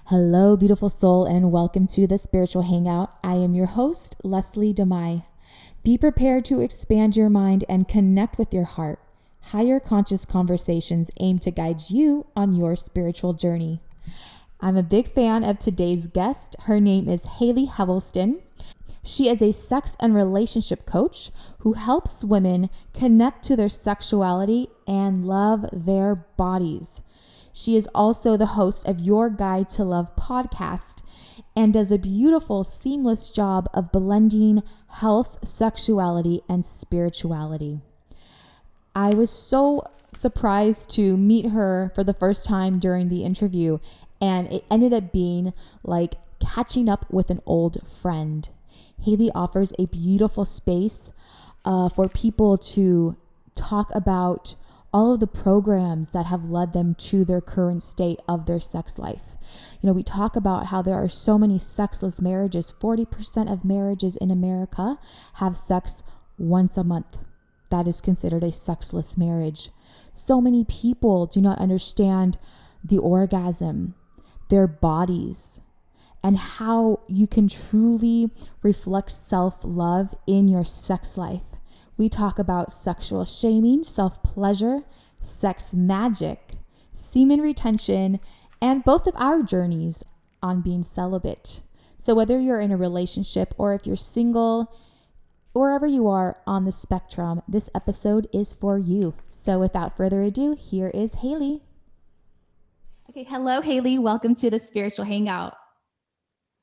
Hello, beautiful soul, and welcome to the Spiritual Hangout. I am your host, Leslie Demai. Be prepared to expand your mind and connect with your heart. Higher conscious conversations aim to guide you on your spiritual journey. I'm a big fan of today's guest. Her name is Haley Helveston. She is a sex and relationship coach who helps women connect to their sexuality and love their bodies. She is also the host of Your Guide to Love podcast and does a beautiful, seamless job of blending health, sexuality, and spirituality. I was so surprised to meet her for the first time during the interview, and it ended up being like catching up with an old friend. Haley offers a beautiful space for people to talk about all of the programs that have led them to their current state of their sex life. You know, we talk about how there are so many sexless marriages. 40% of marriages in America have sex once a month. That is considered a sexless marriage. So many people do not understand the orgasm, their bodies, and how you can truly reflect self-love in your sex life. We talk about sexual shaming, self-pleasure, sex magic, semen retention, and both of our journeys on being celibate. So whether you're in a relationship or if you're single, wherever you are on the spectrum, this episode is for you. So without further ado, here is Haley. Okay, hello, Haley. Welcome to the Spiritual Hangout.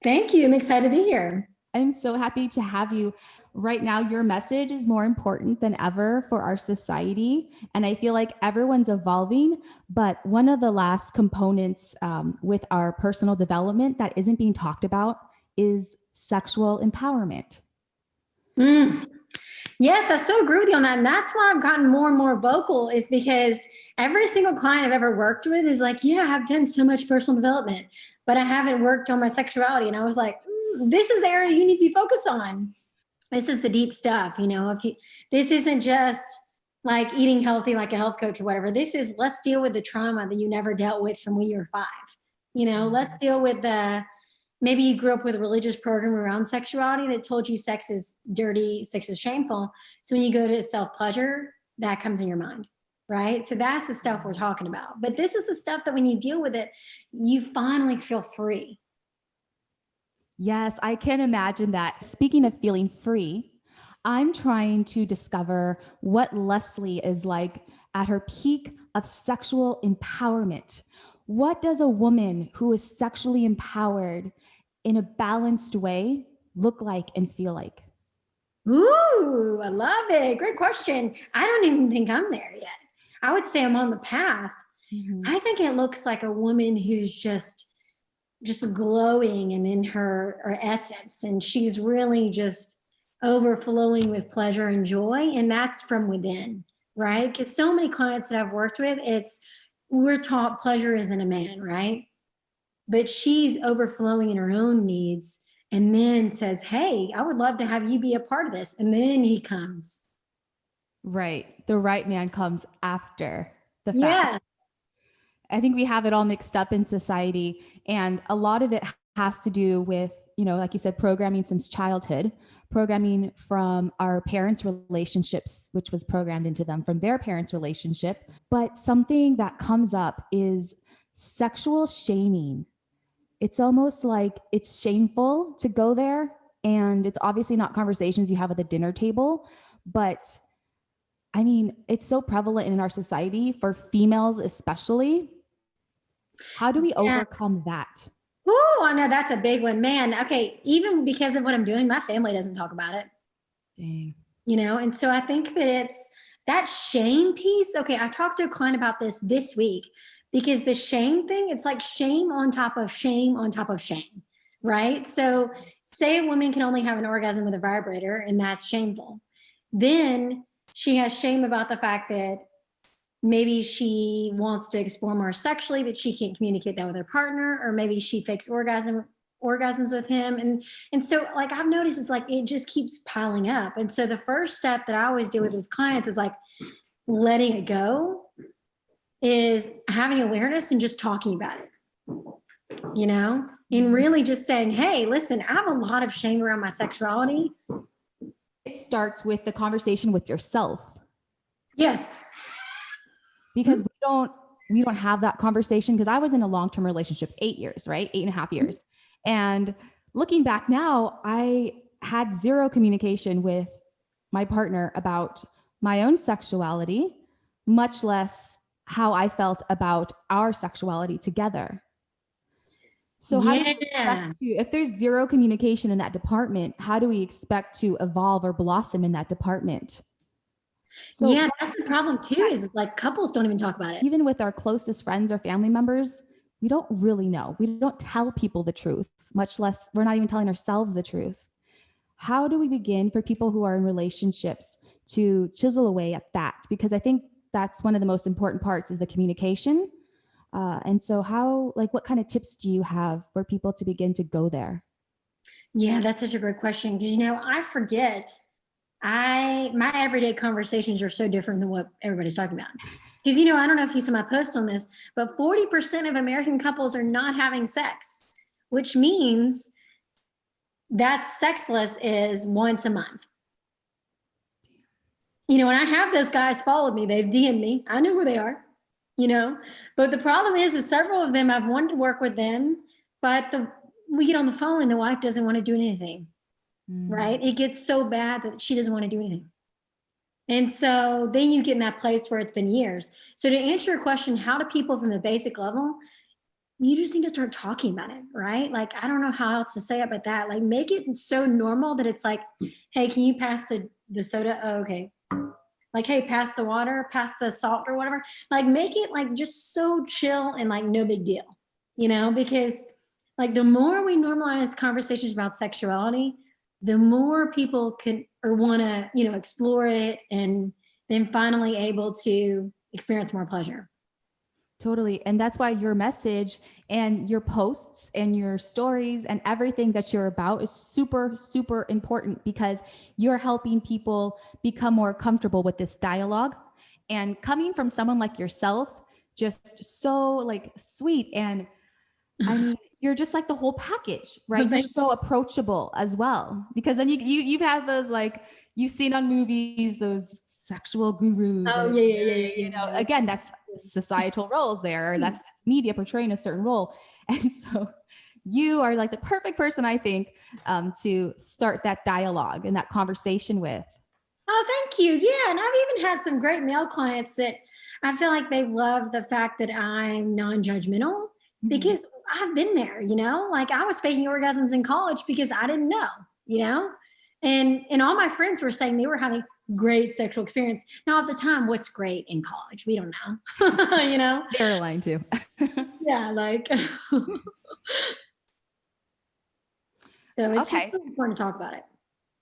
Thank you. I'm excited to be here. I'm so happy to have you. Right now, your message is more important than ever for our society. And I feel like everyone's evolving. But one of the last components with our personal development that isn't being talked about is sexual empowerment. Yes, I so agree with you on that. And that's why I've gotten more and more vocal, is because every single client I've ever worked with is like, yeah, I've done so much personal development, but I haven't worked on my sexuality. And I was like, this is the area you need to be focused on. This is the deep stuff. You know, this isn't just like eating healthy, like a health coach or whatever. This is, let's deal with the trauma that you never dealt with from when you were 5. You know, let's deal with maybe you grew up with a religious program around sexuality that told you sex is dirty, sex is shameful. So when you go to self-pleasure, that comes in your mind, right? So that's the stuff we're talking about. But this is the stuff that when you deal with it, you finally feel free. Yes, I can imagine that. Speaking of feeling free, I'm trying to discover what Leslie is like at her peak of sexual empowerment. What does a woman who is sexually empowered in a balanced way look like and feel like? Ooh, I love it. Great question. I don't even think I'm there yet. I would say I'm on the path. Mm-hmm. I think it looks like a woman who's just glowing and in her essence. And she's really just overflowing with pleasure and joy. And that's from within, right? Because so many clients that I've worked with, we're taught pleasure isn't a man, right? But she's overflowing in her own needs and then says, hey, I would love to have you be a part of this. And then he comes. Right. The right man comes after the fact. Yeah. I think we have it all mixed up in society. And a lot of it has to do with, you know, like you said, programming since childhood, programming from our parents' relationships, which was programmed into them from their parents' relationship. But something that comes up is sexual shaming. It's almost like it's shameful to go there. And it's obviously not conversations you have at the dinner table, but I mean, it's so prevalent in our society for females, especially. How do we overcome that? Oh, I know that's a big one, man. Okay. Even because of what I'm doing, my family doesn't talk about it. Dang. You know? And so I think that it's that shame piece. Okay. I talked to a client about this week because the shame thing, it's like shame on top of shame on top of shame, right? So say a woman can only have an orgasm with a vibrator and that's shameful. Then she has shame about the fact that maybe she wants to explore more sexually, but she can't communicate that with her partner, or maybe she fakes orgasm orgasms with him. And so like I've noticed it's like it just keeps piling up. And so the first step that I always do with clients is like letting it go, is having awareness and just talking about it, you know, and really just saying, hey, listen, I have a lot of shame around my sexuality. It starts with the conversation with yourself. Yes. Because we don't have that conversation, because I was in a long-term relationship, 8 years, right? 8.5 years. And looking back now, I had zero communication with my partner about my own sexuality, much less how I felt about our sexuality together. So how do we expect to, if there's zero communication in that department, how do we expect to evolve or blossom in that department? So yeah, that's the problem too, is like couples don't even talk about it. Even with our closest friends or family members, we don't really know. We don't tell people the truth, much less we're not even telling ourselves the truth. How do we begin for people who are in relationships to chisel away at that? Because I think that's one of the most important parts, is the communication. And so how, like, what kind of tips do you have for people to begin to go there? Yeah, that's such a great question. Because, you know, I forget, my everyday conversations are so different than what everybody's talking about. Because, you know, I don't know if you saw my post on this, but 40% of American couples are not having sex, which means that sexless is once a month. You know, and I have those guys followed me. They've DM'd me. I know who they are, you know. But the problem is several of them, I've wanted to work with them, but we get on the phone and the wife doesn't want to do anything, right? It gets so bad that she doesn't want to do anything. And so then you get in that place where it's been years. So to answer your question, how do people from the basic level, you just need to start talking about it, right? Like, I don't know how else to say it but that. Like, make it so normal that it's like, hey, can you pass the soda? Oh, okay. Like, hey, pass the water, pass the salt or whatever. Like, make it like just so chill and like no big deal, you know, because like the more we normalize conversations about sexuality, the more people can or want to, you know, explore it and then finally able to experience more pleasure. Totally. And that's why your message and your posts and your stories and everything that you're about is super, super important, because you're helping people become more comfortable with this dialogue. And coming from someone like yourself, just so like sweet. And I mean, you're just like the whole package, right? You're so approachable as well, because then you've had those, like, you've seen on movies, those sexual gurus. Oh, and, yeah. You know, again, that's societal roles there. That's media portraying a certain role. And so you are like the perfect person, I think, to start that dialogue and that conversation with. Oh, thank you. Yeah. And I've even had some great male clients that I feel like they love the fact that I'm non-judgmental, because I've been there, you know, like I was faking orgasms in college because I didn't know, you know, and all my friends were saying they were having great sexual experience. Now at the time, what's great in college? We don't know, you know, they're aligned too. Yeah. Like, so it's just so important to talk about it.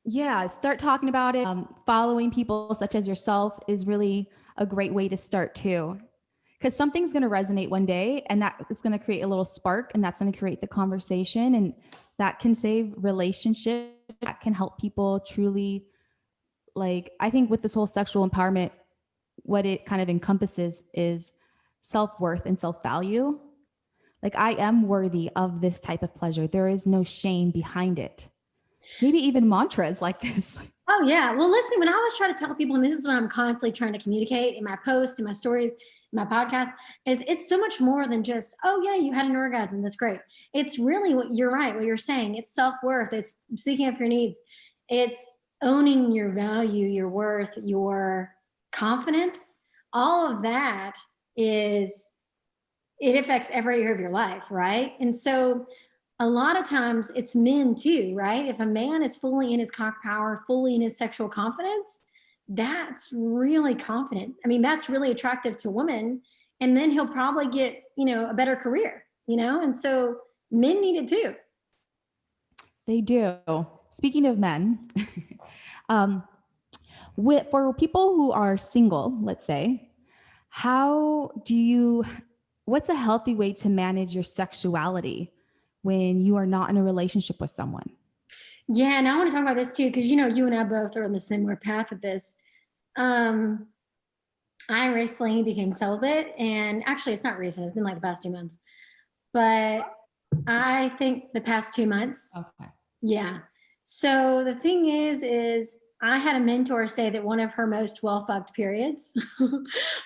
Yeah, start talking about it. Following people such as yourself is really a great way to start too, because something's going to resonate one day, and that is going to create a little spark, and that's going to create the conversation, and that can save relationships. That can help people truly, like, I think with this whole sexual empowerment, what it kind of encompasses is self-worth and self-value. Like, I am worthy of this type of pleasure. There is no shame behind it. Maybe even mantras like this. Oh yeah. Well, listen, when I was trying to tell people, and this is what I'm constantly trying to communicate in my posts, in my stories, in my podcast, is it's so much more than just, oh yeah, you had an orgasm. That's great. It's really what you're right, what you're saying. It's self-worth. It's speaking up your needs. It's owning your value, your worth, your confidence. All of that it affects every area of your life, right? And so a lot of times it's men too, right? If a man is fully in his cock power, fully in his sexual confidence, that's really confident. I mean, that's really attractive to women. And then he'll probably get, you know, a better career, you know? And so men need it too. They do. Speaking of men, for people who are single, let's say, what's a healthy way to manage your sexuality when you are not in a relationship with someone? Yeah, and I want to talk about this too, because you and I both are on the similar path with this. Um, I recently became celibate, and actually, it's not recent. It's been like the past 2 months, but I think the past 2 months. Okay. Yeah. So the thing is I had a mentor say that one of her most well fucked periods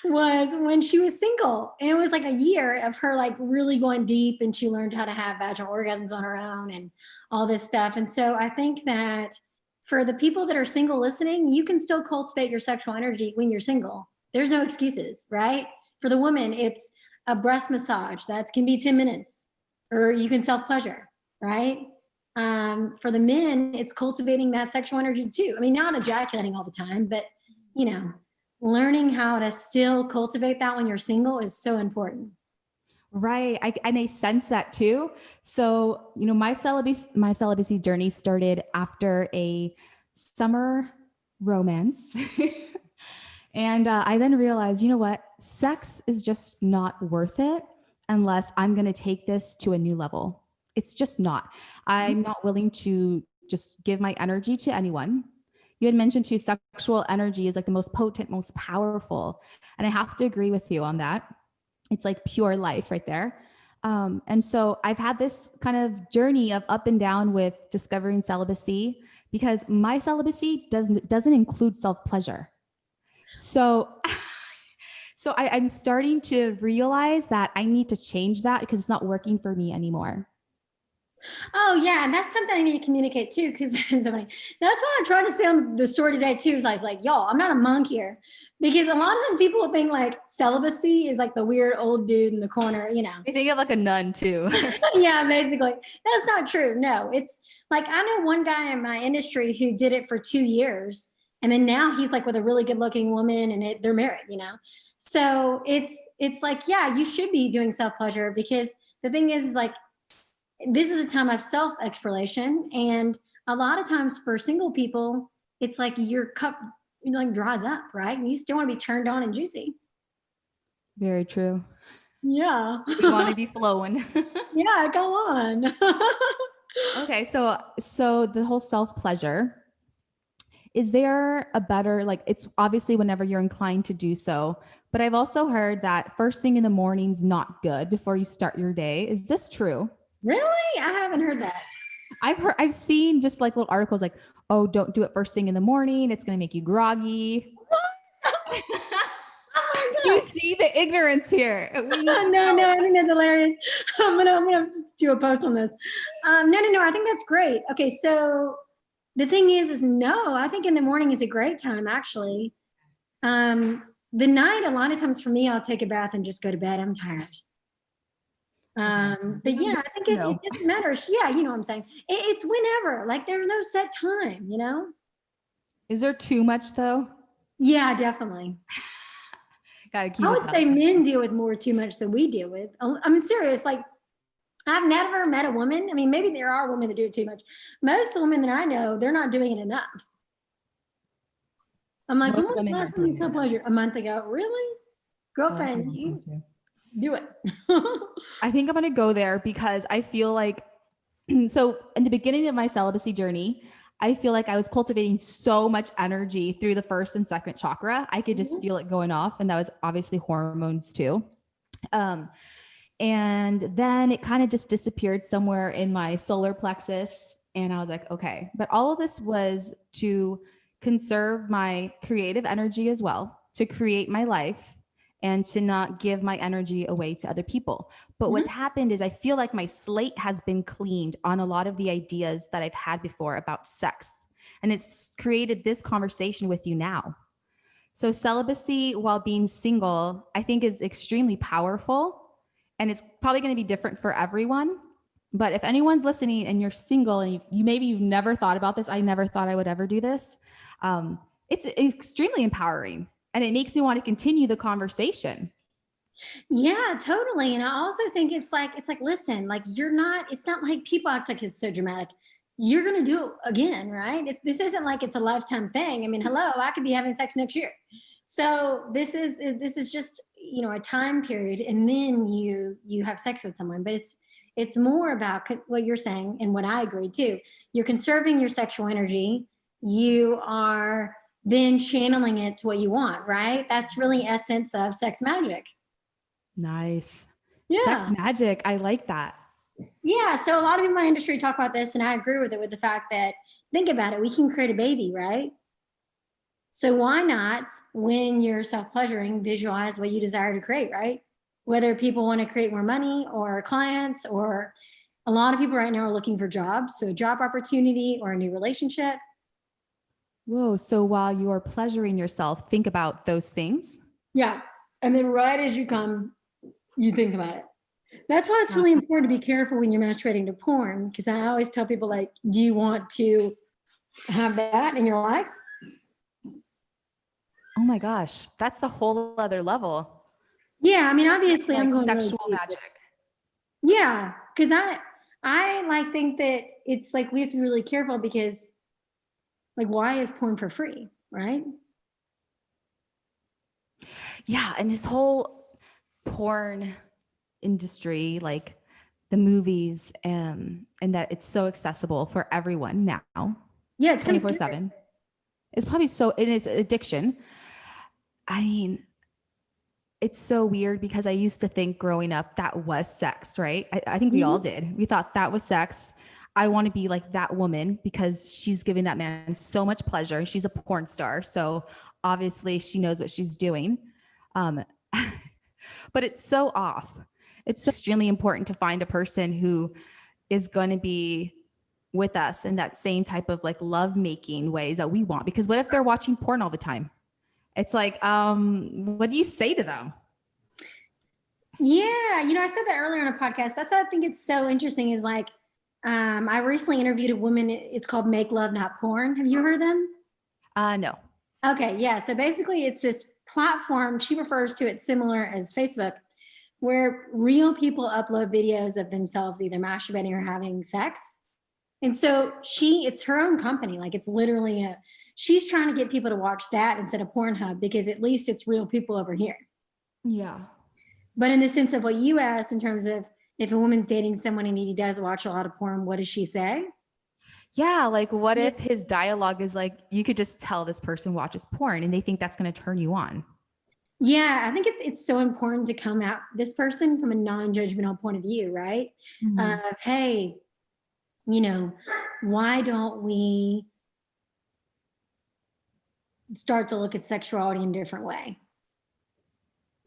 was when she was single. And it was like a year of her like really going deep, and she learned how to have vaginal orgasms on her own and all this stuff. And so I think that for the people that are single listening, you can still cultivate your sexual energy when you're single. There's no excuses, right? For the woman, it's a breast massage that can be 10 minutes, or you can self pleasure, right? For the men, it's cultivating that sexual energy too. I mean, not ejaculating all the time, but you know, learning how to still cultivate that when you're single is so important. Right. And I sense that too. So, my celibacy journey started after a summer romance. And I then realized, you know what? Sex is just not worth it unless I'm going to take this to a new level. It's just not. I'm not willing to just give my energy to anyone. You had mentioned too, sexual energy is like the most potent, most powerful. And I have to agree with you on that. It's like pure life right there. And so I've had this kind of journey of up and down with discovering celibacy, because my celibacy doesn't include self-pleasure. So, I'm starting to realize that I need to change that because it's not working for me anymore. Oh yeah, and that's something I need to communicate too, because it's so funny. That's why I tried to say on the story today too. Is I was like, y'all, I'm not a monk here, because a lot of times people think like celibacy is like the weird old dude in the corner, I think of like a nun too. Yeah, basically. That's not true. No, it's like I know one guy in my industry who did it for 2 years, and then now he's like with a really good looking woman, and they're married. So it's like, yeah, you should be doing self pleasure, because the thing is like this is a time of self exploration, and a lot of times for single people, it's like your cup like dries up, right? And you still want to be turned on and juicy. Very true. Yeah. We want to be flowing. Yeah, go on. Okay, so the whole self-pleasure, is there a better, like, it's obviously whenever you're inclined to do so, but I've also heard that first thing in the morning's not good before you start your day. Is this true? Really? I haven't heard that. I've seen just like little articles like, oh, don't do it first thing in the morning. It's going to make you groggy. Oh my You God. see the ignorance here. No, I think that's hilarious. I'm gonna do a post on this. No. I think that's great. Okay, so the thing is no, I think in the morning is a great time actually. The night, a lot of times for me, I'll take a bath and just go to bed. I'm tired. But yeah, I think it doesn't matter. Yeah, you know what I'm saying. It's whenever. Like there's no set time. Is there too much though? Yeah, definitely. Gotta keep I it would say men deal with more too much than we deal with. I mean, serious. Like I've never met a woman. I mean, maybe there are women that do it too much. Most of the women that I know, they're not doing it enough. I'm like, when Most was the women last aren't time you doing saw it. pleasure? A month ago. Really? Oh, that's a Girlfriend, good you point too. do it. I think I'm gonna go there because I feel like so in the beginning of my celibacy journey, I feel like I was cultivating so much energy through the first and second chakra. I could just feel it going off, and that was obviously hormones too. Um, and then it kind of just disappeared somewhere in my solar plexus, and I was like, okay. But all of this was to conserve my creative energy as well, to create my life, and to not give my energy away to other people. But what's happened is I feel like my slate has been cleaned on a lot of the ideas that I've had before about sex. And it's created this conversation with you now. So celibacy while being single, I think is extremely powerful. And it's probably going to be different for everyone. But if anyone's listening and you're single and you've never thought about this, I never thought I would ever do this. It's extremely empowering, and it makes me want to continue the conversation. Yeah, totally. And I also think it's like, listen, like it's not like people act like it's so dramatic. You're gonna do it again, right? This isn't like it's a lifetime thing. I mean, hello, I could be having sex next year. So this is just a time period, and then you have sex with someone. But It's more about what you're saying and what I agree too. You're conserving your sexual energy. You are then channeling it to what you want, right? That's really essence of sex magic. Nice. Yeah. Sex magic. I like that. Yeah. So a lot of people in my industry talk about this, and I agree with it, with the fact that, think about it, we can create a baby, right? So why not, when you're self-pleasuring, visualize what you desire to create, right? Whether people want to create more money or clients, or a lot of people right now are looking for jobs. So a job opportunity or a new relationship. Whoa. So while you are pleasuring yourself, think about those things. Yeah. And then right as you come, you think about it. That's why it's really important to be careful when you're masturbating to porn, because I always tell people, like, do you want to have that in your life? Oh my gosh, that's a whole other level. Yeah, I mean, obviously, like I'm going sexual really magic. Yeah, because I like think that it's like we have to be really careful, because like, why is porn for free, right? Yeah, and this whole porn industry, like the movies, and that it's so accessible for everyone now. Yeah, it's 24/7. It's probably so, and it's addiction. I mean, it's so weird because I used to think growing up that was sex, right? I think we all did. We thought that was sex. I want to be like that woman because she's giving that man so much pleasure. She's a porn star. So obviously she knows what she's doing. But it's so off. It's so extremely important to find a person who is going to be with us in that same type of like love making ways that we want. Because what if they're watching porn all the time? It's like, what do you say to them? Yeah, I said that earlier on a podcast. That's why I think it's so interesting, is like, I recently interviewed a woman. It's called Make Love Not Porn. Have you heard of them? No. Okay, yeah. So basically, it's this platform. She refers to it similar as Facebook, where real people upload videos of themselves either masturbating or having sex. And so it's her own company. Like, it's literally she's trying to get people to watch that instead of Pornhub, because at least it's real people over here. Yeah. But in the sense of what you asked, in terms of if a woman's dating someone and he does watch a lot of porn, what does she say? Yeah. Like, what if his dialogue is like, you could just tell this person watches porn and they think that's going to turn you on? Yeah, I think it's so important to come at this person from a non-judgmental point of view, right? Mm-hmm. Hey, why don't we start to look at sexuality in a different way?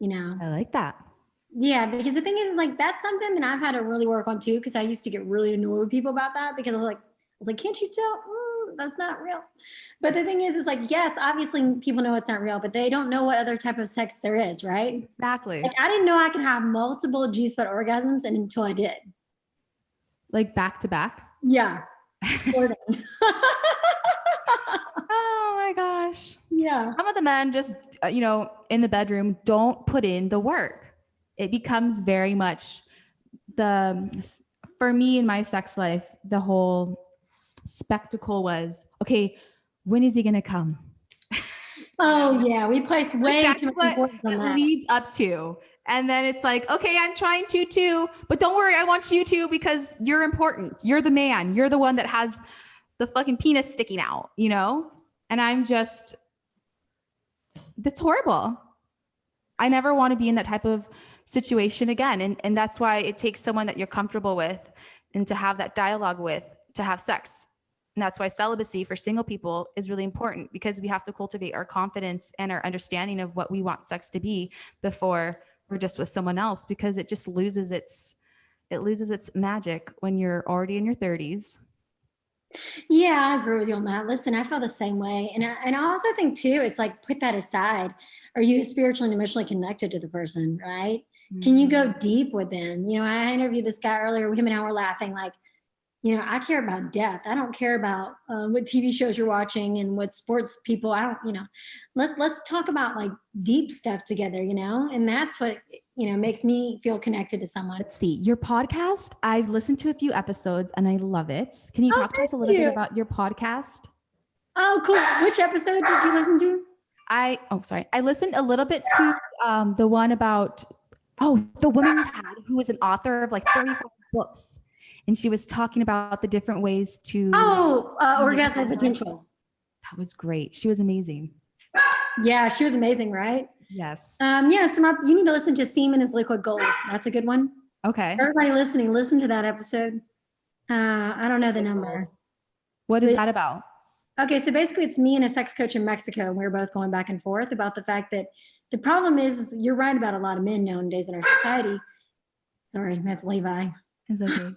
I like that. Yeah, because the thing is, like, that's something that I've had to really work on too, because I used to get really annoyed with people about that, because I was like, can't you tell? That's not real. But the thing is like, yes, obviously people know it's not real, but they don't know what other type of sex there is, right? Exactly. Like, I didn't know I could have multiple G-spot orgasms, and until I did. Like back to back? Yeah. Oh my gosh. Yeah. Some of the men just, in the bedroom, don't put in the work. It becomes very much for me in my sex life, the whole spectacle was, okay, when is he going to come? Oh yeah. We place way too much importance on that. Leads up to. And then it's like, okay, I'm trying to too, but don't worry, I want you to, because you're important. You're the man. You're the one that has the fucking penis sticking out, And I'm just, that's horrible. I never want to be in that type of situation again. And that's why it takes someone that you're comfortable with and to have that dialogue with, to have sex. And that's why celibacy for single people is really important, because we have to cultivate our confidence and our understanding of what we want sex to be before we're just with someone else, because it just loses its magic when you're already in your 30s. Yeah, I agree with you on that. Listen, I feel the same way. And I also think too, it's like, put that aside. Are you spiritually and emotionally connected to the person, right? Mm-hmm. Can you go deep with them? I interviewed this guy earlier, him and I were laughing, like, I care about death. I don't care about what TV shows you're watching and what sports people, let's talk about like deep stuff together, and that's what, makes me feel connected to someone. Let's see, your podcast, I've listened to a few episodes and I love it. Can you talk to us a little bit about your podcast? Oh, cool. Which episode did you listen to? I listened a little bit to the one about, the woman you had who was an author of like 34 books, and she was talking about the different ways to. Orgasmic potential. That was great. She was amazing. Yeah, she was amazing, right? Yes. You need to listen to Semen is Liquid Gold. That's a good one. Okay. Everybody listening, listen to that episode. I don't know the number. What is that about? Okay, so basically it's me and a sex coach in Mexico, and we were both going back and forth about the fact that the problem is you're right about a lot of men nowadays in our society. Sorry, that's Levi. It's okay.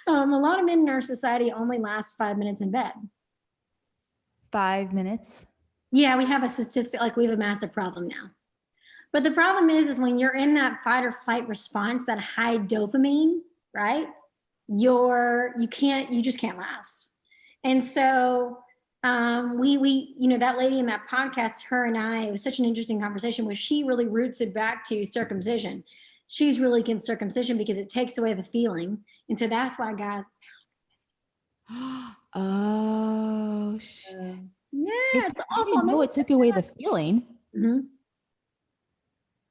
A lot of men in our society only last 5 minutes in bed. 5 minutes? Yeah, we have a statistic, like we have a massive problem now. But the problem is when you're in that fight or flight response, that high dopamine, right? You just can't last. And so that lady in that podcast, her and I, it was such an interesting conversation where she really roots it back to circumcision. She's really against circumcision because it takes away the feeling. And so that's why guys. Oh, shit. Yeah, it's awful. I didn't know it took away the feeling. Mm-hmm.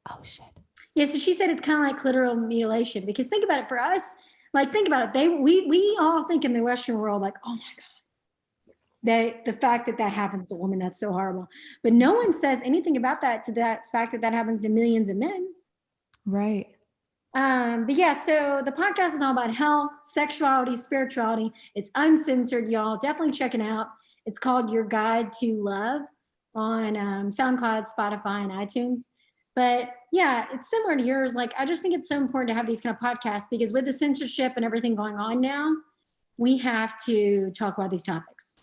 Oh, shit. Yeah, so she said it's kind of like clitoral mutilation because think about it for us. Like, think about it. We all think in the Western world, like, oh my God, the fact that happens to a woman, that's so horrible. But no one says anything about that to that fact that happens to millions of men. Right. But yeah, so the podcast is all about health, sexuality, spirituality. It's uncensored, y'all. Definitely check it out. It's called Your Guide to Love on SoundCloud, Spotify, and iTunes. But yeah, it's similar to yours. Like, I just think it's so important to have these kind of podcasts because with the censorship and everything going on now, we have to talk about these topics.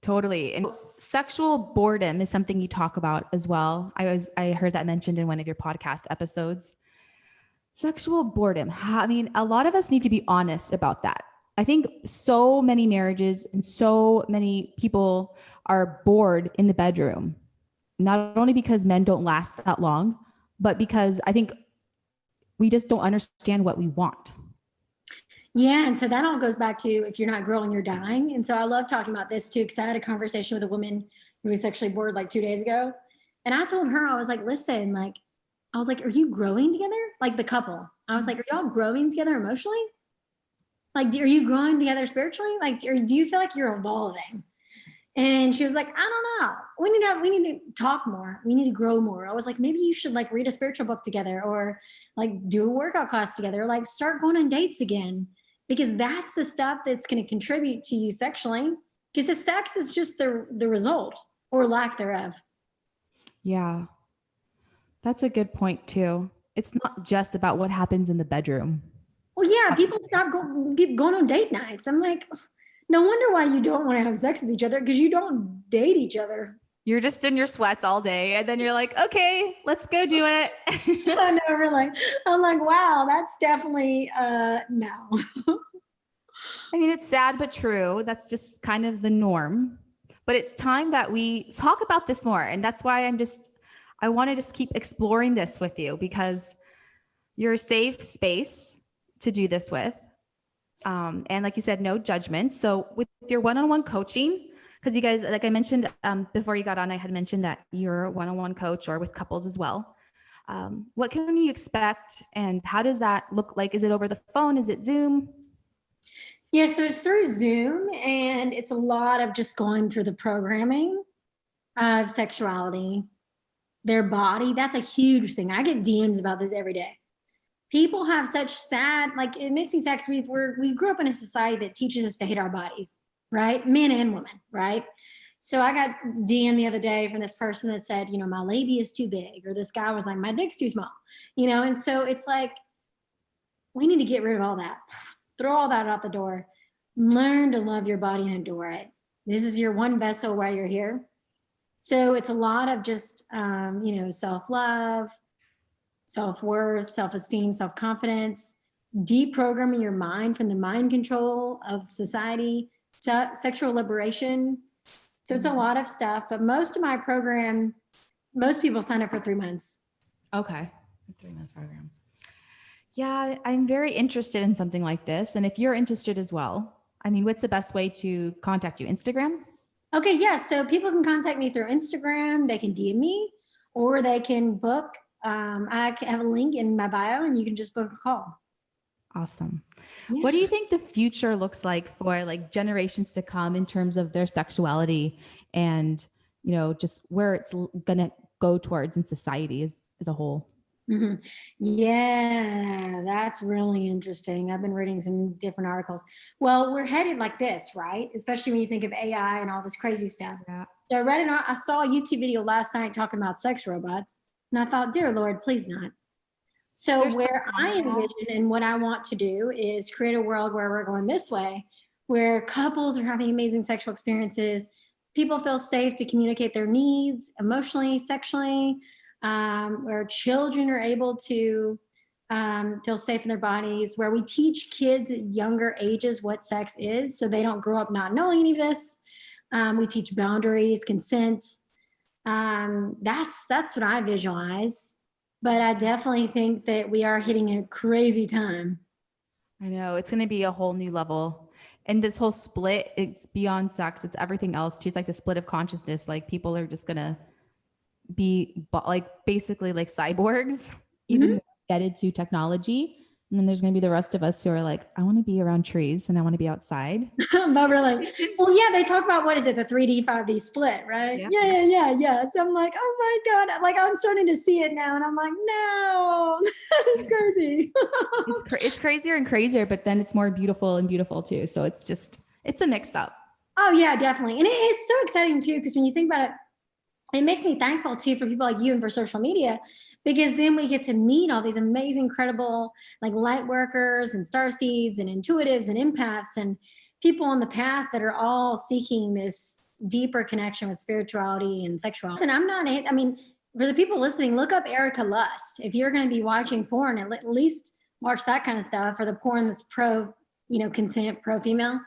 Totally. And sexual boredom is something you talk about as well. I heard that mentioned in one of your podcast episodes. Sexual boredom. I mean, a lot of us need to be honest about that. I think so many marriages and so many people are bored in the bedroom, not only because men don't last that long, but because I think we just don't understand what we want. Yeah, and so that all goes back to if you're not growing, you're dying. And so I love talking about this too, because I had a conversation with a woman who was sexually bored like 2 days ago. And I told her, I was like, listen, are you growing together? Like the couple. I was like, are y'all growing together emotionally? Like, are you growing together spiritually? Like, do you feel like you're evolving? And she was like, I don't know. We need to talk more. We need to grow more. I was like, maybe you should like read a spiritual book together or like do a workout class together, or like start going on dates again. Because that's the stuff that's going to contribute to you sexually. Because the sex is just the result or lack thereof. Yeah. That's a good point too. It's not just about what happens in the bedroom. Well, yeah, people stop going on date nights. I'm like, no wonder why you don't want to have sex with each other, because you don't date each other. You're just in your sweats all day. And then you're like, okay, let's go do it. I know, really. I'm like, wow, that's definitely no. I mean, it's sad, but true. That's just kind of the norm. But it's time that we talk about this more. And that's why I want to just keep exploring this with you, because you're a safe space to do this with. And like you said, no judgment. So with your one-on-one coaching, because you guys, like I mentioned before you got on, I had mentioned that you're a one-on-one coach or with couples as well. What can you expect and how does that look like? Is it over the phone? Is it Zoom? Yeah, so it's through Zoom, and it's a lot of just going through the programming of sexuality, their body. That's a huge thing. I get DMs about this every day. People have such sad, like it makes me sad because we grew up in a society that teaches us to hate our bodies, right? Men and women, right? So I got DM the other day from this person that said, my labia is too big, or this guy was like, my dick's too small, and so it's like, we need to get rid of all that. Throw all that out the door. Learn to love your body and adore it. This is your one vessel while you're here. So it's a lot of just, self-love, self-worth, self-esteem, self-confidence, deprogramming your mind from the mind control of society, sexual liberation. So it's a lot of stuff, but most of my program, most people sign up for 3 months. Okay. A 3-month program. Yeah, I'm very interested in something like this. And if you're interested as well, what's the best way to contact you? Instagram? Okay, yeah. So people can contact me through Instagram. They can DM me, or they can book. I have a link in my bio, and you can just book a call. Awesome. Yeah. What do you think the future looks like for like generations to come in terms of their sexuality and, just where it's going to go towards in society as a whole? Mhm. Yeah, that's really interesting. I've been reading some different articles. Well, we're headed like this, right? Especially when you think of AI and all this crazy stuff. Yeah. So I saw a YouTube video last night talking about sex robots, and I thought, dear Lord, please not. So There's so where I wonderful. envision and what I want to do is create a world where we're going this way, where couples are having amazing sexual experiences, people feel safe to communicate their needs emotionally, sexually, where children are able to feel safe in their bodies, where we teach kids at younger ages what sex is so they don't grow up not knowing any of this. We teach boundaries, consent. That's what I visualize. But I definitely think that we are hitting a crazy time. I know it's going to be a whole new level. And this whole split, it's beyond sex. It's everything else too. It's like the split of consciousness. Like people are just going to be like basically like cyborgs, even more indebted to technology. And then there's going to be the rest of us who are like, I want to be around trees and I want to be outside. But really, well, yeah, they talk about, what is it, the 3D, 5D split, right? Yeah. So I'm like, oh my God, like I'm starting to see it now. And I'm like, no, it's crazy. It's crazier and crazier, but then it's more beautiful and beautiful too. So it's a mix up. Oh yeah, definitely. And it's so exciting too, because when you think about it, it makes me thankful too for people like you and for social media, because then we get to meet all these amazing, incredible, like light workers and starseeds and intuitives and empaths and people on the path that are all seeking this deeper connection with spirituality and sexuality. And I mean, for the people listening, look up Erica Lust. If you're going to be watching porn, at least watch that kind of stuff, for the porn that's pro, consent, pro female.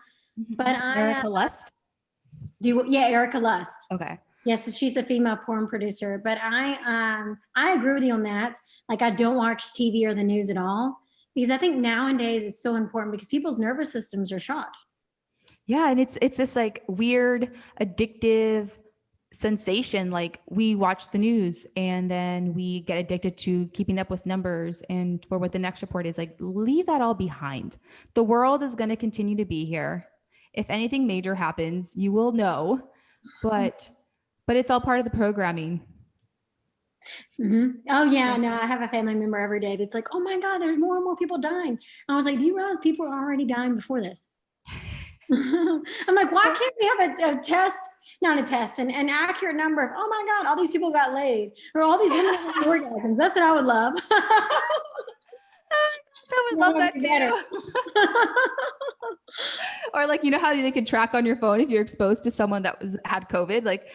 But Erica Lust? Erica Lust. Okay. Yes, she's a female porn producer, but I agree with you on that. Like, I don't watch TV or the news at all, because I think nowadays it's so important, because people's nervous systems are shot. Yeah, and it's this like weird addictive sensation. Like we watch the news and then we get addicted to keeping up with numbers and for what the next report is. Like, leave that all behind. The world is going to continue to be here. If anything major happens, you will know, but it's all part of the programming. Mm-hmm. Oh yeah, no, I have a family member every day that's like, oh my God, there's more and more people dying. I was like, do you realize people are already dying before this? I'm like, why can't we have a test, not a test, an accurate number of, oh my God, all these people got laid, or all these women have orgasms. That's what I would love. I would love that too. Or like, how they can track on your phone if you're exposed to someone that had COVID, like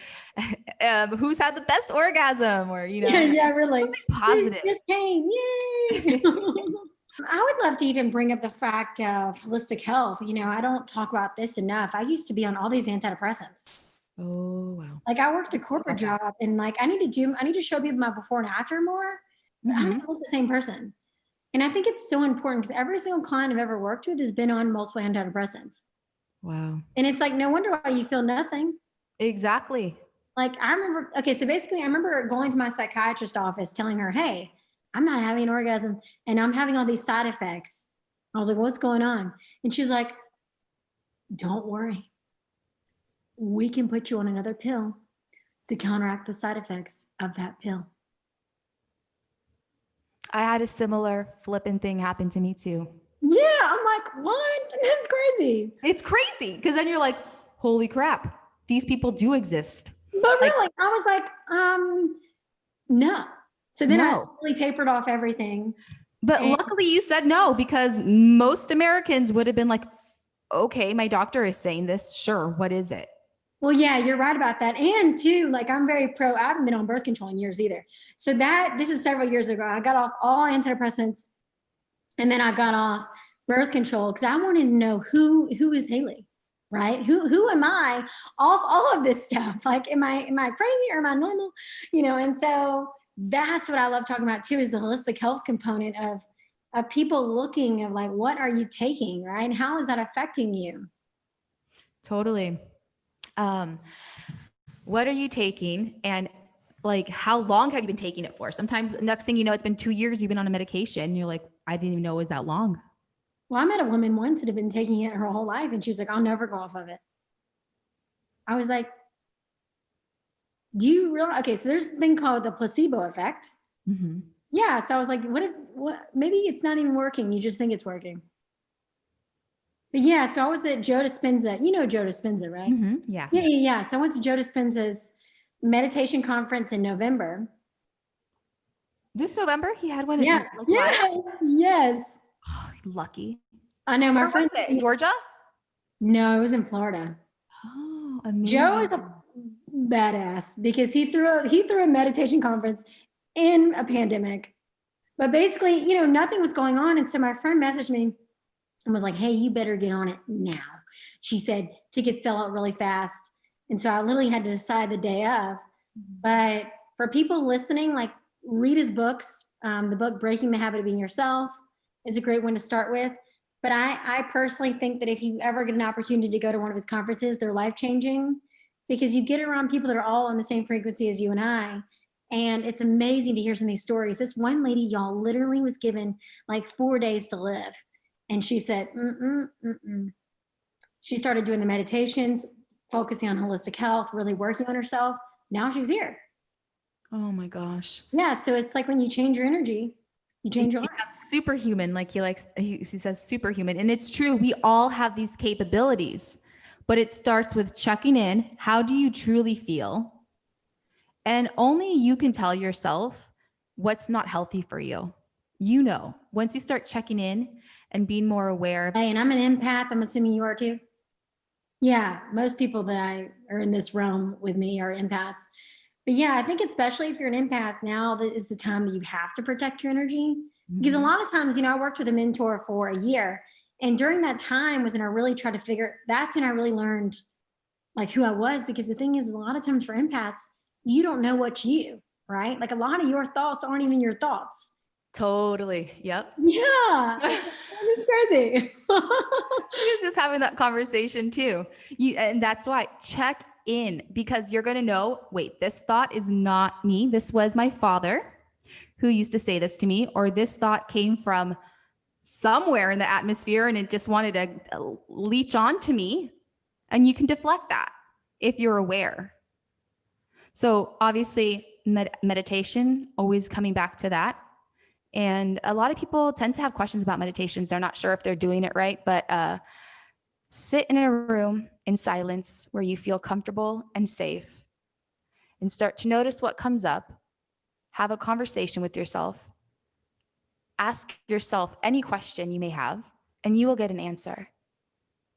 who's had the best orgasm, or yeah, really positive. This came, yay. I would love to even bring up the fact of holistic health. I don't talk about this enough. I used to be on all these antidepressants. Oh wow. Like, I worked a corporate job, and like I need to show people my before and after more. But I don't look the same person. And I think it's so important, because every single client I've ever worked with has been on multiple antidepressants. Wow. And it's like, no wonder why you feel nothing. Exactly. Like, I remember going to my psychiatrist office telling her, hey, I'm not having an orgasm and I'm having all these side effects. I was like, what's going on? And she was like, don't worry. We can put you on another pill to counteract the side effects of that pill. I had a similar flipping thing happen to me too. Yeah, I'm like, what? That's crazy. It's crazy, because then you're like, holy crap, these people do exist. But really, I was like, no. So then I really tapered off everything. But luckily you said no, because most Americans would have been like, okay, my doctor is saying this. Sure. What is it? Well, yeah, you're right about that. And too, like, I'm very pro, I haven't been on birth control in years either. So this is several years ago. I got off all antidepressants, and then I got off birth control, because I wanted to know who is Haley, right? Who am I off all of this stuff? Like, am I crazy, or am I normal? And so that's what I love talking about too, is the holistic health component of people looking of like, what are you taking, right? And how is that affecting you? Totally. What are you taking, and like, how long have you been taking it for? Sometimes next thing you know, it's been 2 years you've been on a medication. You're like, I didn't even know it was that long. Well, I met a woman once that had been taking it her whole life, and she was like, I'll never go off of it. I was like, do you realize? Okay, so there's a thing called the placebo effect. Mm-hmm. Yeah. So I was like, maybe it's not even working. You just think it's working. But yeah, so I was at Joe Dispenza. You know Joe Dispenza, right? Mm-hmm. Yeah. Yeah. So I went to Joe Dispenza's meditation conference in November. This November, he had one. Yeah. Yes. Oh, lucky. I know my Where friend. was it? In Georgia? No, it was in Florida. Oh, amazing. Joe is a badass because he threw a meditation conference in a pandemic. But basically, nothing was going on. And so my friend messaged me and was like, hey, you better get on it now. She said tickets sell out really fast. And so I literally had to decide the day of. But for people listening, like, read his books. The book Breaking the Habit of Being Yourself is a great one to start with. But I personally think that if you ever get an opportunity to go to one of his conferences, they're life-changing because you get around people that are all on the same frequency as you and I. And it's amazing to hear some of these stories. This one lady, y'all, literally was given like 4 days to live. And she said, She started doing the meditations, focusing on holistic health, really working on herself. Now she's here. Oh my gosh. Yeah. So it's like when you change your energy, you change your life. Superhuman, like he says superhuman. And it's true. We all have these capabilities, but it starts with checking in. How do you truly feel? And only you can tell yourself what's not healthy for you. Once you start checking in and being more aware. Hey, and I'm an empath. I'm assuming you are too. Yeah. Most people that are in this realm with me are empaths. But yeah, I think especially if you're an empath, now that is the time that you have to protect your energy. Because a lot of times, I worked with a mentor for a year. And during that time was when I really tried to that's when I really learned like who I was. Because the thing is, a lot of times for empaths, you don't know what's you, right? Like a lot of your thoughts aren't even your thoughts. Totally. Yep. Yeah. It's crazy. I was just having that conversation too. And that's why check in, because you're going to know, wait, this thought is not me. This was my father who used to say this to me, or this thought came from somewhere in the atmosphere and it just wanted to leech on to me. And you can deflect that if you're aware. So obviously meditation, always coming back to that. And a lot of people tend to have questions about meditations. They're not sure if they're doing it right, but sit in a room in silence where you feel comfortable and safe and start to notice what comes up. Have a conversation with yourself. Ask yourself any question you may have, and you will get an answer.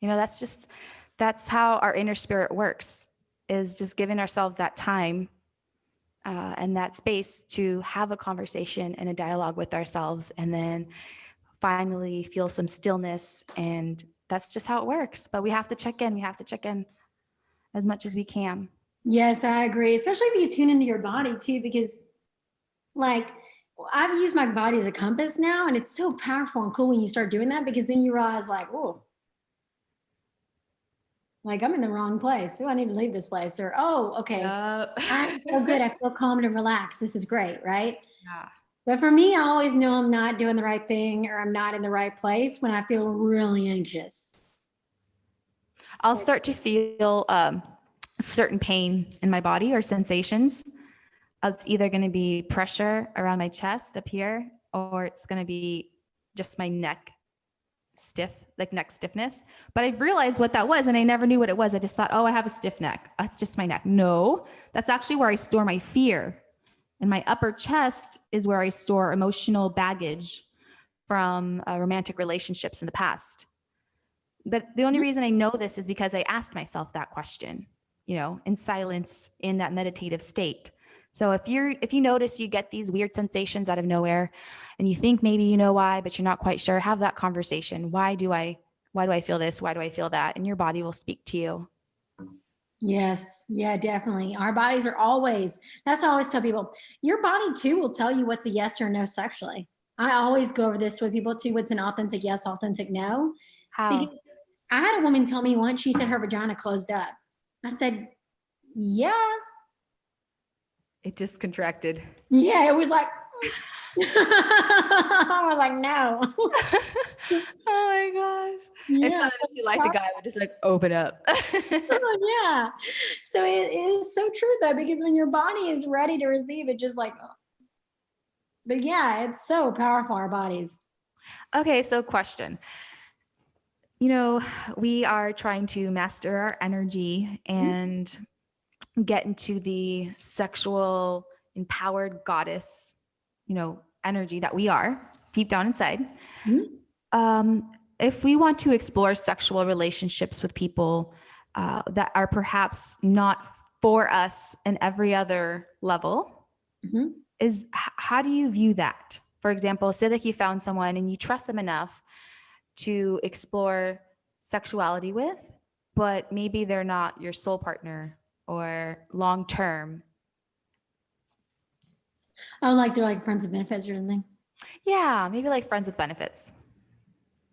That's how our inner spirit works, is just giving ourselves that time and that space to have a conversation and a dialogue with ourselves, and then finally feel some stillness. And that's just how it works. But we have to check in. We have to check in as much as we can. Yes, I agree. Especially if you tune into your body too, because like I've used my body as a compass now, and it's so powerful and cool when you start doing that, because then you realize like, oh, like I'm in the wrong place. Oh, I need to leave this place. Or, oh, okay. I feel good. I feel calm and relaxed. This is great, right? Yeah. But for me, I always know I'm not doing the right thing or I'm not in the right place when I feel really anxious. I'll start to feel certain pain in my body or sensations. It's either going to be pressure around my chest up here, or it's going to be just my neck stiff, like neck stiffness. But I've realized what that was, and I never knew what it was. I just thought, oh, I have a stiff neck. That's just my neck. No, that's actually where I store my fear. And my upper chest is where I store emotional baggage from romantic relationships in the past. But the only reason I know this is because I asked myself that question, in silence, in that meditative state. So if you notice you get these weird sensations out of nowhere and you think maybe you know why, but you're not quite sure, have that conversation. Why do I feel this? Why do I feel that? And your body will speak to you. Yes. Yeah, definitely. Our bodies are that's what I always tell people. Your body too will tell you what's a yes or no sexually. I always go over this with people too. What's an authentic yes, authentic no? How? Because I had a woman tell me once, she said her vagina closed up. I said, yeah. It just contracted. Yeah, it was like, We're like, no. Oh my gosh. Yeah. It's not that if you like the guy, would just like open up. Yeah. So it is so true though, because when your body is ready to receive it, just like, but yeah, it's so powerful, our bodies. Okay, so question. You know, we are trying to master our energy and get into the sexual empowered goddess, energy that we are deep down inside. If we want to explore sexual relationships with people that are perhaps not for us in every other level, how do you view that? For example, say that you found someone and you trust them enough to explore sexuality with, but maybe they're not your soul partner or long term. Oh, like they're like friends with benefits or something. Yeah, maybe like friends with benefits.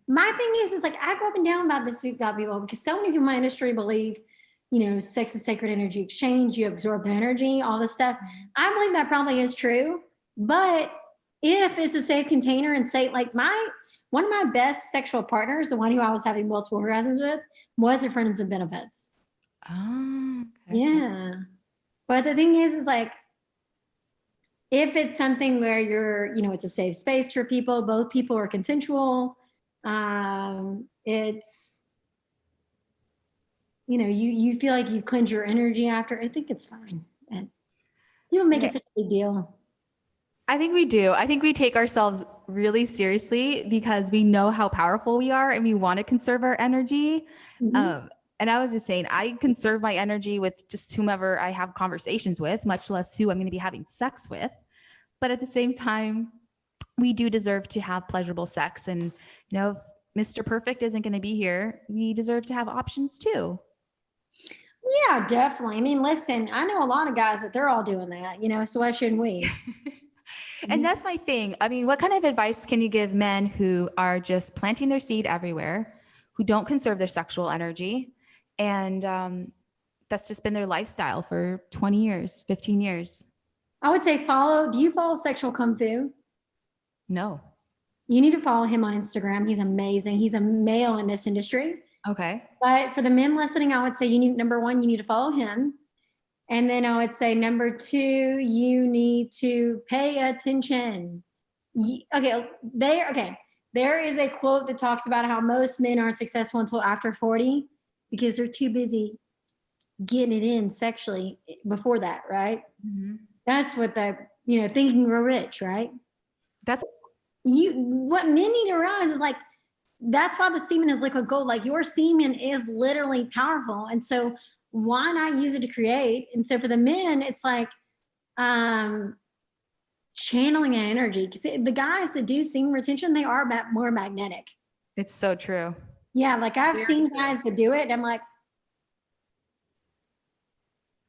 My thing is like I go up and down about this about people because so many people in my industry believe, sex is sacred energy exchange. You absorb their energy, all this stuff. I believe that probably is true, but if it's a safe container and say like one of my best sexual partners, the one who I was having multiple orgasms with, was a friends with benefits. Oh, okay. Yeah, but the thing is like if it's something where it's a safe space for people, both people are consensual. It's you feel like you've cleansed your energy after. I think it's fine. And people make it such a big deal. I think we do. I think we take ourselves really seriously because we know how powerful we are and we want to conserve our energy. And I was just saying, I conserve my energy with just whomever I have conversations with, much less who I'm going to be having sex with. But at the same time, we do deserve to have pleasurable sex. And, if Mr. Perfect isn't going to be here, we deserve to have options too. Yeah, definitely. I mean, listen, I know a lot of guys that they're all doing that, so why shouldn't we? And that's my thing. I mean, what kind of advice can you give men who are just planting their seed everywhere, who don't conserve their sexual energy, and that's just been their lifestyle for 20 years, 15 years? I would say do you follow Sexual Kung Fu? No. You need to follow him on Instagram. He's amazing. He's a male in this industry. Okay. But for the men listening, I would say number one, you need to follow him. And then I would say, number two, you need to pay attention. There is a quote that talks about how most men aren't successful until after 40 because they're too busy getting it in sexually before that, right? That's what Think You Can Grow Rich, right? What men need to realize is like, that's why the semen is liquid gold. Like your semen is literally powerful. And so why not use it to create? And so for the men, it's like channeling an energy. Because the guys that do semen retention, they are more magnetic. It's so true. Yeah, like I've seen guys that do it. And I'm like,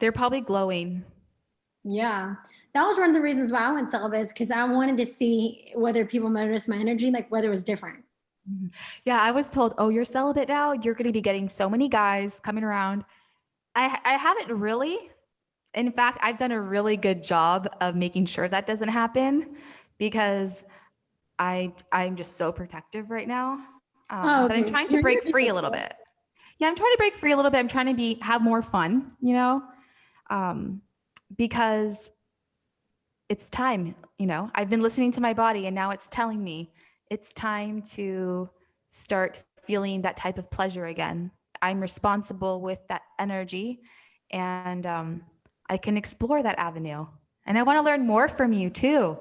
they're probably glowing. Yeah. That was one of the reasons why I went celibate, because I wanted to see whether people noticed my energy, like whether it was different. Yeah, I was told, oh, you're celibate now. You're going to be getting so many guys coming around. I haven't really. In fact, I've done a really good job of making sure that doesn't happen because I'm just so protective right now. But I'm trying to break free a little bit. Yeah, I'm trying to break free a little bit. I'm trying to have more fun, because it's time, I've been listening to my body and now it's telling me it's time to start feeling that type of pleasure again. I'm responsible with that energy and I can explore that avenue. And I want to learn more from you too.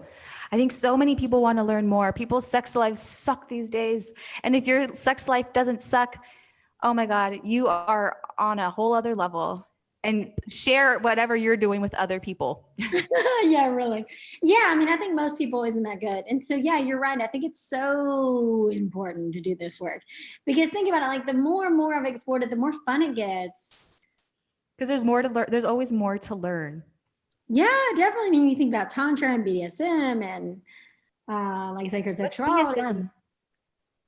I think so many people want to learn more. People's sex lives suck these days. And if your sex life doesn't suck, oh my God, you are on a whole other level. And share whatever you're doing with other people. Yeah, really. Yeah, I mean, I think most people isn't that good. And so, yeah, you're right. I think it's so important to do this work because think about it, like the more and more I've explored it, the more fun it gets. Because there's more to learn. There's always more to learn. Yeah, definitely. I mean, you think about Tantra and BDSM and like sacred sexuality. BDSM?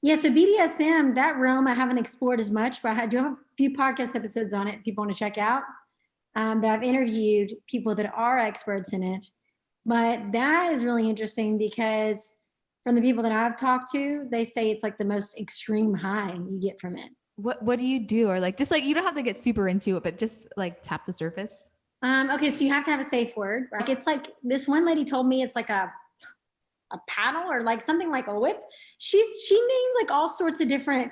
Yeah, so BDSM, that realm I haven't explored as much, but I do have a few podcast episodes on it people want to check out. But I've interviewed people that are experts in it. But that is really interesting because from the people that I've talked to, they say it's like the most extreme high you get from it. What do you do? Or like, just like, you don't have to get super into it, but just like tap the surface. Okay, so you have to have a safe word. Like it's like this one lady told me it's like a paddle or like something like a whip. She named like all sorts of different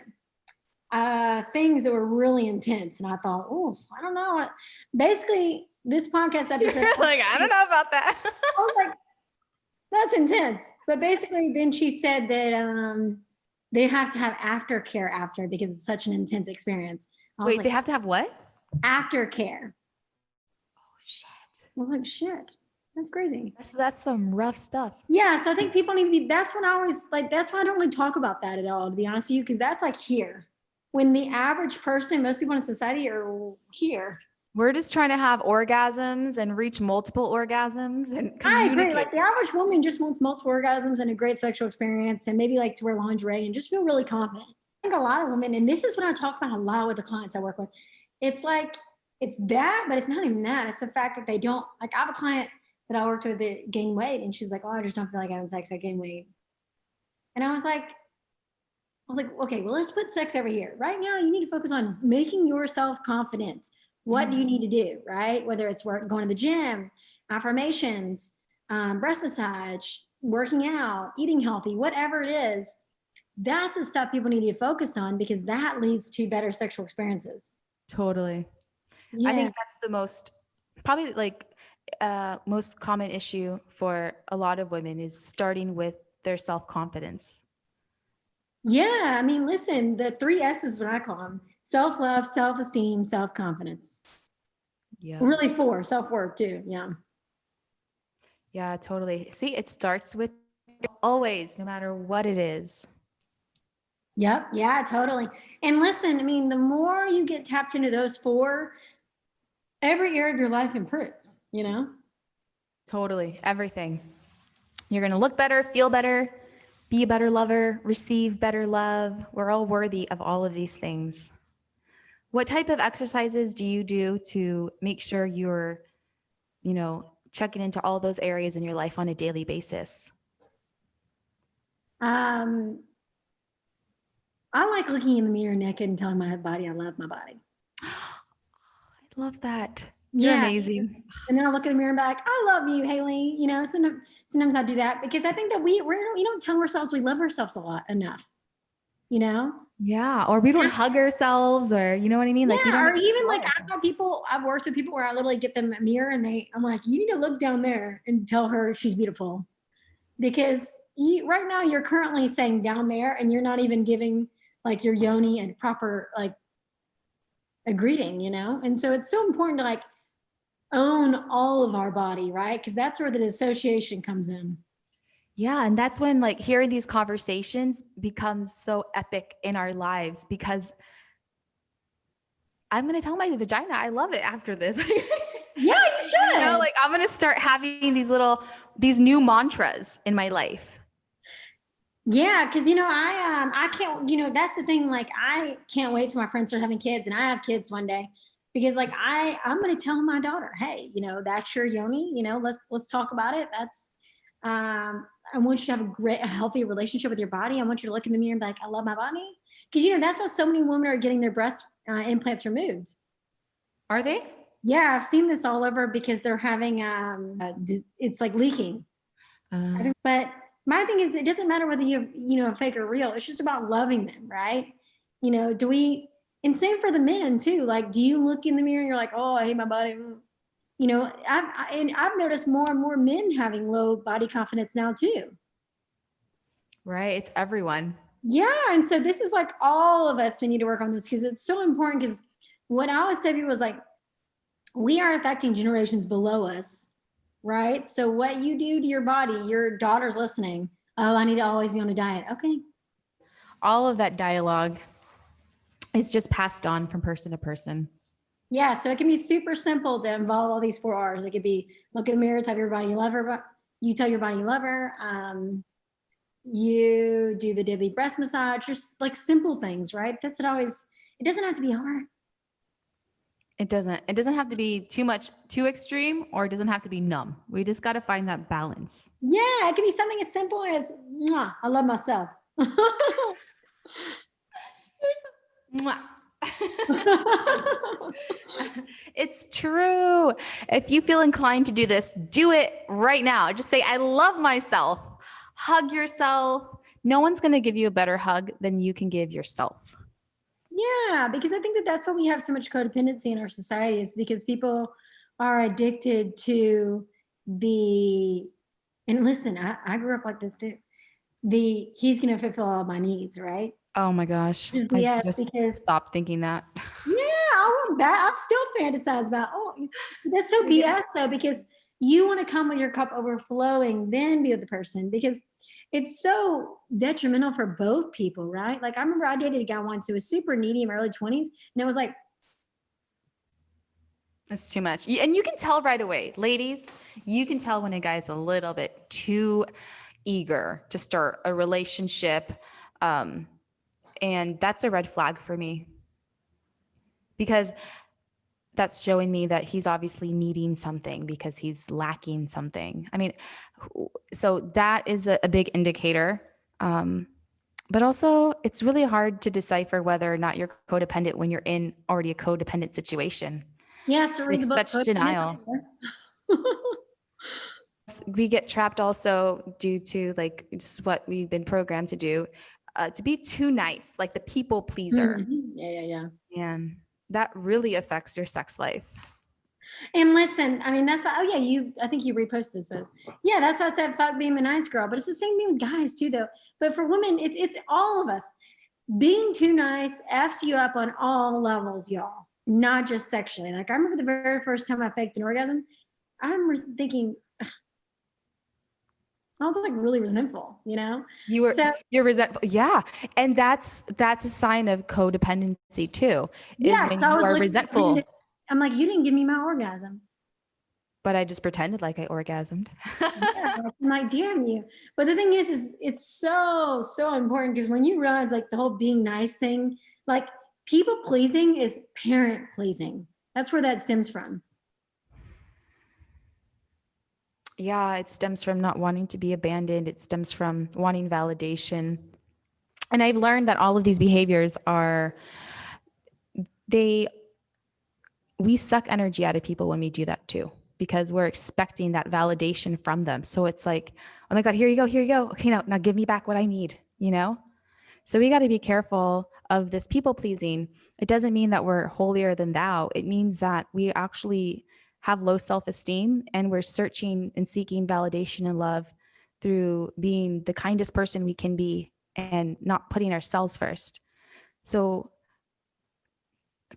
things that were really intense, and I thought, oh, I don't know. Basically, this podcast episode, You're like, I don't know about that. I was like, that's intense. But basically, then she said that they have to have aftercare after because it's such an intense experience. Wait, like, they have to have what? Aftercare. Oh shit. I was like, shit, that's crazy. So that's some rough stuff. Yeah, so I think people need to be, that's when I always like, that's why I don't really talk about that at all, to be honest with you, because that's like here. When the average person, most people in society are here. We're just trying to have orgasms and reach multiple orgasms and I agree. Like the average woman just wants multiple orgasms and a great sexual experience and maybe like to wear lingerie and just feel really confident. I think a lot of women, and this is what I talk about a lot with the clients I work with, it's like, it's that, but it's not even that. It's the fact that they don't, like I have a client that I worked with that gained weight and she's like, oh, I just don't feel like having sex. I gained weight. And I was like, okay, well, let's put sex over here. Right now, you need to focus on making yourself confident. What do you need to do, right? Whether it's going to the gym, affirmations, breast massage, working out, eating healthy, whatever it is, that's the stuff people need to focus on because that leads to better sexual experiences. Totally. Yeah. I think that's the most, probably like most common issue for a lot of women is starting with their self-confidence. Yeah. I mean, listen, the 3 S's is what I call them: self-love, self-esteem, self-confidence. Yeah. Really 4, self-worth too. Yeah. Yeah, totally. See, it starts with always, no matter what it is. Yep. Yeah, totally. And listen, I mean, the more you get tapped into those 4, every area of your life improves, you know? Totally. Everything. You're going to look better, feel better, be a better lover, receive better love. We're all worthy of all of these things. What type of exercises do you do to make sure you're, checking into all those areas in your life on a daily basis? I like looking in the mirror naked and telling my body I love my body. I love that. You're amazing. And then I look in the mirror and be like, I love you, Haley. Sometimes I do that because I think that we don't tell ourselves we love ourselves a lot enough, Yeah. Or we don't hug ourselves, or you know what I mean? Like, we don't or even like I've worked with people where I literally get them a mirror and I'm like, you need to look down there and tell her she's beautiful. Because right now you're currently saying down there and you're not even giving like your yoni a proper like a greeting, And so it's so important to like own all of our body, right? Because that's where the dissociation comes in. Yeah. And that's when like hearing these conversations becomes so epic in our lives, because I'm going to tell my vagina I love it after this. Yeah, you should. Like I'm going to start having these new mantras in my life. Yeah, because I can't, that's the thing, like I can't wait till my friends start having kids and I have kids one day. Because like I'm gonna tell my daughter, hey, that's your yoni, let's talk about it. That's I want you to have a healthy relationship with your body. I want you to look in the mirror and be like, I love my body. Because that's why so many women are getting their breast implants removed. Are they? Yeah, I've seen this all over because they're having it's like leaking. But my thing is, it doesn't matter whether you have fake or real. It's just about loving them, right? And same for the men too. Like, do you look in the mirror and you're like, oh, I hate my body? I've noticed more and more men having low body confidence now too. Right. It's everyone. Yeah. And so this is like all of us, we need to work on this because it's so important. Because what I always tell people was like, we are affecting generations below us, right? So what you do to your body, your daughter's listening. Oh, I need to always be on a diet. Okay. All of that dialogue is just passed on from person to person. Yeah. So it can be super simple to involve all these 4 R's. It could be look in the mirror, tell your body you love her. You tell your body you love her. You do the daily breast massage, just like simple things, right? It doesn't have to be hard. It doesn't have to be too much, too extreme, or it doesn't have to be numb. We just got to find that balance. Yeah, it can be something as simple as, mwah, I love myself. Mwah. It's true. If you feel inclined to do this, do it right now. Just say, I love myself. Hug yourself. No one's going to give you a better hug than you can give yourself. Yeah, because I think that that's why we have so much codependency in our society, is because people are addicted to the, and listen, I grew up like this too. He's going to fulfill all my needs, right? Oh my gosh. Yes, I just because stopped thinking that. yeah, I want that. I'm still fantasize about, that's so BS though, because you want to come with your cup overflowing, then be with the person, because it's so detrimental for both people, right? Like I remember I dated a guy once who was super needy in my early 20s, and it was like, It's too much. And you can tell right away, ladies, you can tell when a guy's a little bit too eager to start a relationship. And that's a red flag for me, because that's showing me that he's obviously needing something, because he's lacking something. I mean, so that is a big indicator. But also it's really hard to decipher whether or not you're codependent when you're in already a codependent situation. yeah, so read the book. Such denial. We get trapped also due to like just what we've been programmed to do, to be too nice, like the people pleaser. Mhm. Yeah. And that really affects your sex life. And listen, I mean, that's why, I think you reposted this post. Yeah, that's why I said fuck being the nice girl. But it's the same thing with guys too, though. But for women, it's all of us. Being too nice F's you up on all levels, y'all, not just sexually. Like I remember the very first time I faked an orgasm, I remember thinking, I was like really resentful, You're resentful. Yeah. And that's a sign of codependency too, is when you are resentful. I'm like, you didn't give me my orgasm. But I just pretended like I orgasmed. Yeah, I'm like, damn you. But the thing is it's so important, because when you realize like the whole being nice thing, like people pleasing is parent pleasing. That's where that stems from. Yeah, it stems from not wanting to be abandoned. It stems from wanting validation. And I've learned that all of these behaviors we suck energy out of people when we do that too, because we're expecting that validation from them. So it's like, oh my God, here you go. Okay, now give me back what I need, So we got to be careful of this people pleasing. It doesn't mean that we're holier than thou. It means that we actually have low self-esteem, and we're searching and seeking validation and love through being the kindest person we can be and not putting ourselves first. So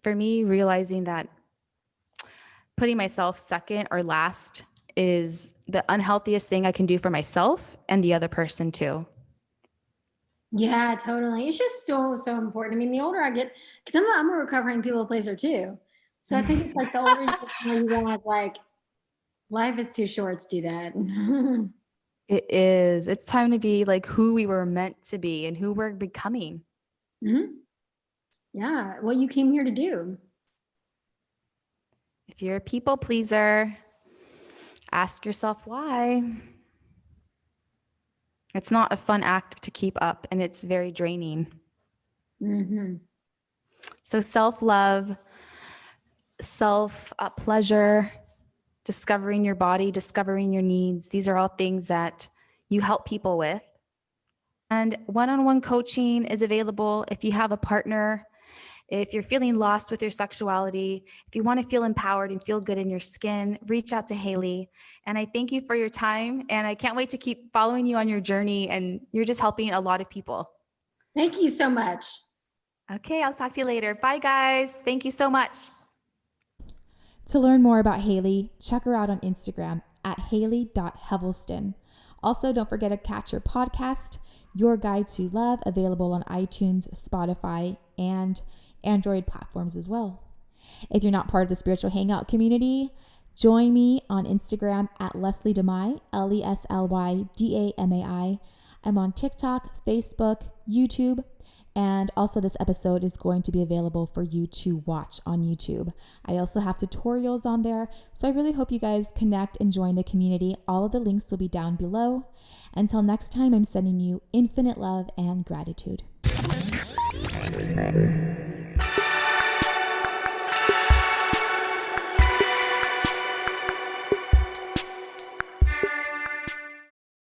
for me, realizing that putting myself second or last is the unhealthiest thing I can do for myself and the other person too. Yeah, totally. It's just so important. I mean, the older I get, because I'm a recovering people pleaser too. So I think it's like the older you realize, like, life is too short to do that. It is. It's time to be like who we were meant to be and who we're becoming. Mm-hmm. Yeah, what you came here to do. If you're a people pleaser, ask yourself why. It's not a fun act to keep up, and it's very draining. Mm-hmm. So self-love, self-pleasure, discovering your body, discovering your needs. These are all things that you help people with. And one-on-one coaching is available if you have a partner, if you're feeling lost with your sexuality, if you want to feel empowered and feel good in your skin, reach out to Haley. And I thank you for your time. And I can't wait to keep following you on your journey. And you're just helping a lot of people. Thank you so much. Okay, I'll talk to you later. Bye, guys. Thank you so much. To learn more about Haley, check her out on Instagram at haley.helveston. Also, don't forget to catch her podcast, Your Guide to Love, available on iTunes, Spotify, and Android platforms as well. If you're not part of the Spiritual Hangout community, join me on Instagram at Leslie Damai, LeSlydamai. I'm on TikTok, Facebook, YouTube, And also this episode is going to be available for you to watch on YouTube. I also have tutorials on there. So I really hope you guys connect and join the community. All of the links will be down below. Until next time, I'm sending you infinite love and gratitude.